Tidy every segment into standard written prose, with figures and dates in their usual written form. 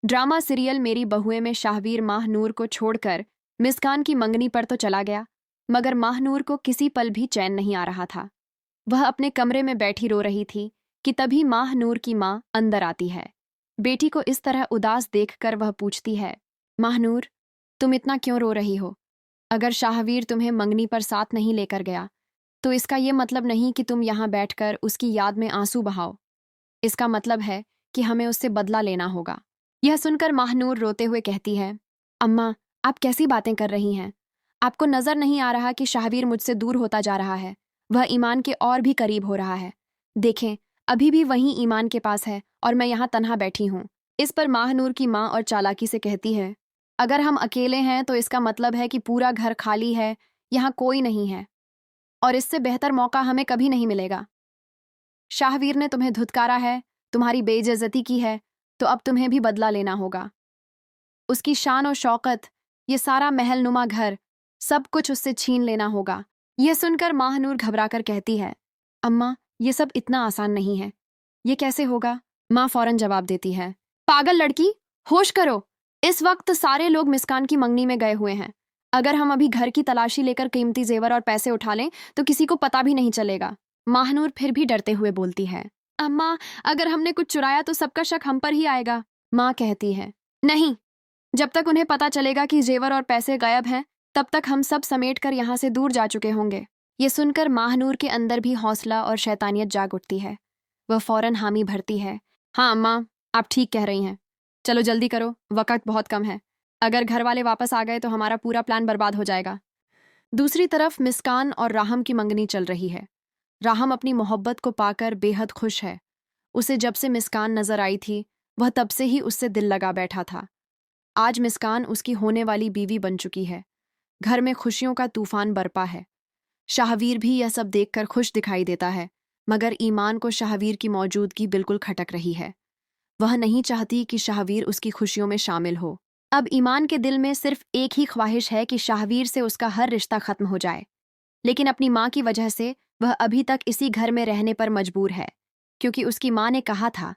Drama serial मेरी बहुए में शाहवीर माहनूर को छोड़कर मिस्कान की मंगनी पर तो चला गया, मगर माहनूर को किसी पल भी चैन नहीं आ रहा था। वह अपने कमरे में बैठी रो रही थी कि तभी माहनूर की माँ अंदर आती है। बेटी को इस तरह उदास देखकर वह पूछती है, माहनूर, तुम इतना क्यों रो रही हो? अगर शाहवीर तुम्हें मंगनी पर साथ नहीं लेकर गया तो इसका ये मतलब नहीं कि तुम यहाँ बैठकर उसकी याद में आंसू बहाओ। इसका मतलब है कि हमें उससे बदला लेना होगा। यह सुनकर माहनूर रोते हुए कहती है, अम्मा, आप कैसी बातें कर रही हैं? आपको नजर नहीं आ रहा कि शाहवीर मुझसे दूर होता जा रहा है? वह ईमान के और भी करीब हो रहा है। देखें, अभी भी वही ईमान के पास है और मैं यहाँ तन्हा बैठी हूँ। इस पर माहनूर की माँ और चालाकी से कहती है, अगर हम अकेले हैं तो इसका मतलब है कि पूरा घर खाली है, यहाँ कोई नहीं है, और इससे बेहतर मौका हमें कभी नहीं मिलेगा। शाहवीर ने तुम्हें धुतकारा है, तुम्हारी बेइज्जती की है, तो अब तुम्हें भी बदला लेना होगा। उसकी शान और शौकत, ये सारा महलनुमा घर, सब कुछ उससे छीन लेना होगा। यह सुनकर माहनूर घबराकर कहती है, अम्मा, ये सब इतना आसान नहीं है। ये कैसे होगा? माँ फौरन जवाब देती है, पागल लड़की, होश करो। इस वक्त सारे लोग मिस्कान की मंगनी में गए हुए हैं। अगर हम अभी घर की तलाशी लेकर कीमती जेवर और पैसे उठा लें तो किसी को पता भी नहीं चलेगा। माहनूर फिर भी डरते हुए बोलती है, अम्मा, अगर हमने कुछ चुराया तो सबका शक हम पर ही आएगा। माँ कहती है, नहीं, जब तक उन्हें पता चलेगा कि जेवर और पैसे गायब हैं, तब तक हम सब समेट कर यहाँ से दूर जा चुके होंगे। ये सुनकर माहनूर के अंदर भी हौसला और शैतानियत जाग उठती है। वह फौरन हामी भरती है, हाँ अम्मा, आप ठीक कह रही हैं। चलो जल्दी करो, वक्त बहुत कम है। अगर घर वाले वापस आ गए तो हमारा पूरा प्लान बर्बाद हो जाएगा। दूसरी तरफ मिस्कान और राहम की मंगनी चल रही है। राहम अपनी मोहब्बत को पाकर बेहद खुश है। उसे जब से मिस्कान नजर आई थी, वह तब से ही उससे दिल लगा बैठा था। आज मिस्कान उसकी होने वाली बीवी बन चुकी है। घर में खुशियों का तूफान बरपा है। शाहवीर भी यह सब देखकर खुश दिखाई देता है, मगर ईमान को शाहवीर की मौजूदगी बिल्कुल खटक रही है। वह नहीं चाहती कि शाहवीर उसकी खुशियों में शामिल हो। अब ईमान के दिल में सिर्फ एक ही ख्वाहिश है कि शाहवीर से उसका हर रिश्ता खत्म हो जाए, लेकिन अपनी माँ की वजह से वह अभी तक इसी घर में रहने पर मजबूर है, क्योंकि उसकी माँ ने कहा था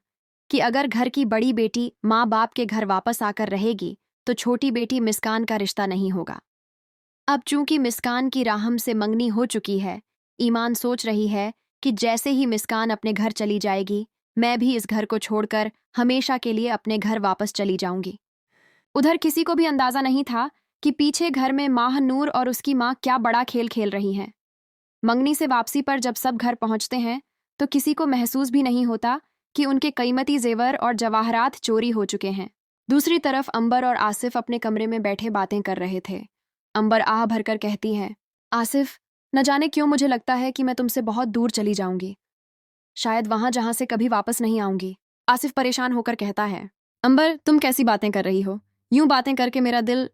कि अगर घर की बड़ी बेटी माँ बाप के घर वापस आकर रहेगी तो छोटी बेटी मिस्कान का रिश्ता नहीं होगा। अब चूंकि मिस्कान की राहम से मंगनी हो चुकी है, ईमान सोच रही है कि जैसे ही मिस्कान अपने घर चली जाएगी, मैं भी इस घर को छोड़कर हमेशा के लिए अपने घर वापस चली जाऊंगी। उधर किसी को भी अंदाजा नहीं था कि पीछे घर में माहनूर और उसकी माँ क्या बड़ा खेल खेल रही हैं। मंगनी से वापसी पर जब सब घर पहुंचते हैं तो किसी को महसूस भी नहीं होता कि उनके कीमती जेवर और जवाहरात चोरी हो चुके हैं। दूसरी तरफ अंबर और आसिफ अपने कमरे में बैठे बातें कर रहे थे। अंबर आह भरकर कहती है, आसिफ, न जाने क्यों मुझे लगता है कि मैं तुमसे बहुत दूर चली जाऊंगी, शायद वहां जहां से कभी वापस नहीं आऊंगी। आसिफ परेशान होकर कहता है, अंबर, तुम कैसी बातें कर रही हो? यूं बातें करके मेरा दिल